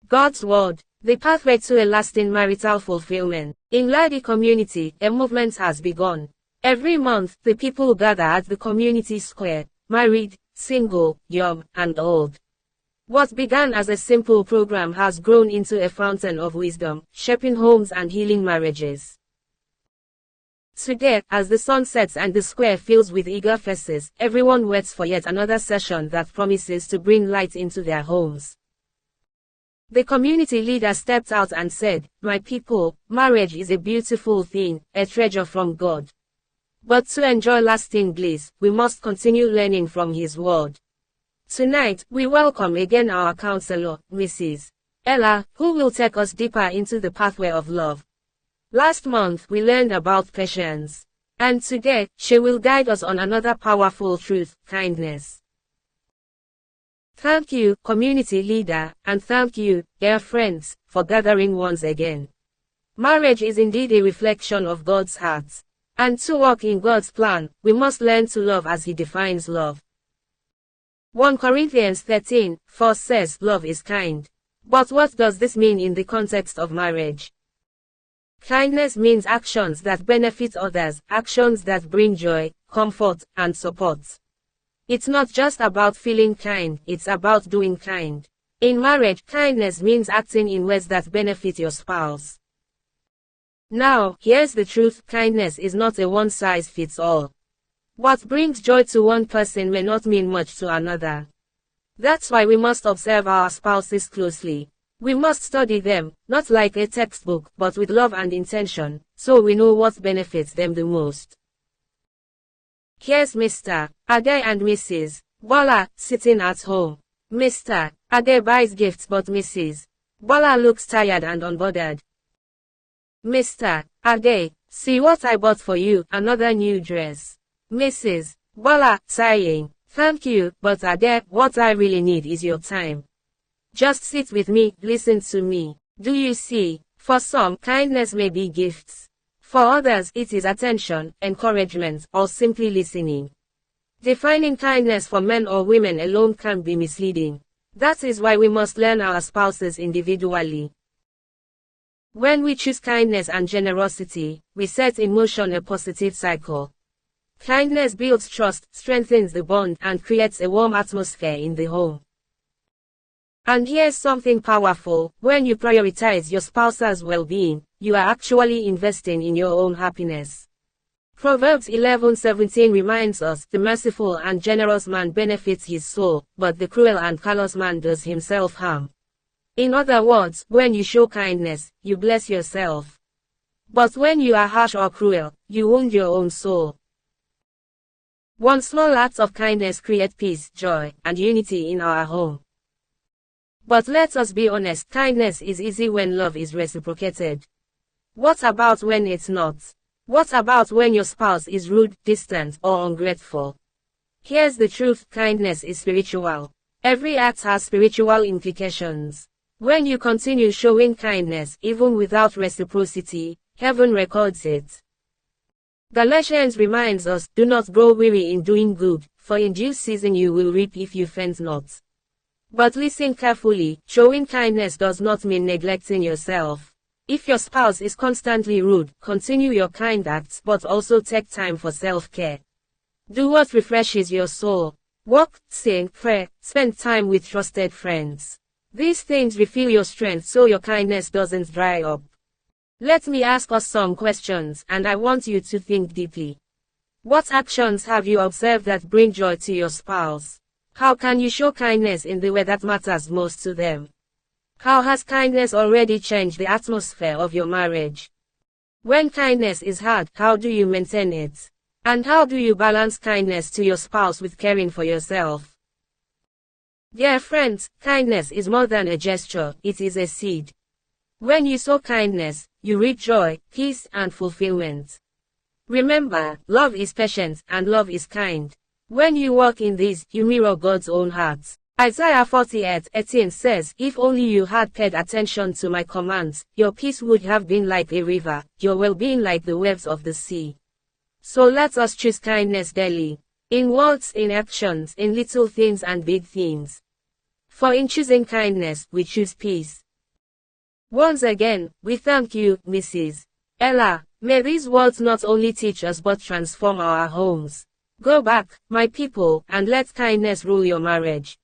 God's Word, the pathway to a lasting marital fulfillment. In Ladi community, a movement has begun. Every month, the people gather at the community square, married, single, young, and old. What began as a simple program has grown into a fountain of wisdom, shaping homes and healing marriages. Today, as the sun sets and the square fills with eager faces, everyone waits for yet another session that promises to bring light into their homes. The community leader stepped out and said, "My people, marriage is a beautiful thing, a treasure from God. But to enjoy lasting bliss, we must continue learning from His Word." Tonight, we welcome again our counselor, Mrs. Ella, who will take us deeper into the pathway of love. Last month we learned about patience. And today, she will guide us on another powerful truth, kindness. Thank you, community leader, and thank you, dear friends, for gathering once again. Marriage is indeed a reflection of God's heart. And to walk in God's plan, we must learn to love as He defines love. 1 Corinthians 13:4 says love is kind. But what does this mean in the context of marriage? Kindness means actions that benefit others, actions that bring joy, comfort, and support. It's not just about feeling kind, it's about doing kind. In marriage, kindness means acting in ways that benefit your spouse. Now, here's the truth: kindness is not a one-size-fits-all. What brings joy to one person may not mean much to another. That's why we must observe our spouses closely. We must study them, not like a textbook, but with love and intention, so we know what benefits them the most. Here's Mr. Ade and Mrs. Bola, sitting at home. Mr. Ade buys gifts but Mrs. Bola looks tired and unbothered. Mr. Ade, see what I bought for you, another new dress. Mrs. Bola, sighing, thank you, but Ade, what I really need is your time. Just sit with me, listen to me. Do you see? For some, kindness may be gifts. For others, it is attention, encouragement, or simply listening. Defining kindness for men or women alone can be misleading. That is why we must learn our spouses individually. When we choose kindness and generosity, we set in motion a positive cycle. Kindness builds trust, strengthens the bond, and creates a warm atmosphere in the home. And here's something powerful: when you prioritize your spouse's well-being, you are actually investing in your own happiness. Proverbs 11:17 reminds us, "The merciful and generous man benefits his soul, but the cruel and callous man does himself harm." In other words, when you show kindness, you bless yourself. But when you are harsh or cruel, you wound your own soul. One small act of kindness creates peace, joy, and unity in our home. But let us be honest, kindness is easy when love is reciprocated. What about when it's not? What about when your spouse is rude, distant, or ungrateful? Here's the truth: kindness is spiritual. Every act has spiritual implications. When you continue showing kindness, even without reciprocity, heaven records it. Galatians reminds us, "Do not grow weary in doing good, for in due season you will reap if you faint not." But listen carefully, showing kindness does not mean neglecting yourself. If your spouse is constantly rude, continue your kind acts, but also take time for self-care. Do what refreshes your soul. Walk, sing, pray, spend time with trusted friends. These things refill your strength so your kindness doesn't dry up. Let me ask us some questions, and I want you to think deeply. What actions have you observed that bring joy to your spouse? How can you show kindness in the way that matters most to them? How has kindness already changed the atmosphere of your marriage? When kindness is hard, how do you maintain it? And how do you balance kindness to your spouse with caring for yourself? Dear friends, kindness is more than a gesture, it is a seed. When you sow kindness, you reap joy, peace, and fulfillment. Remember, love is patient, and love is kind. When you walk in these, you mirror God's own heart. Isaiah 48:18 says, "If only you had paid attention to my commands, your peace would have been like a river, your well-being like the waves of the sea." So let us choose kindness daily. In words, in actions, in little things and big things. For in choosing kindness, we choose peace. Once again, we thank you, Mrs. Ella. May these words not only teach us but transform our homes. Go back, my people, and let kindness rule your marriage.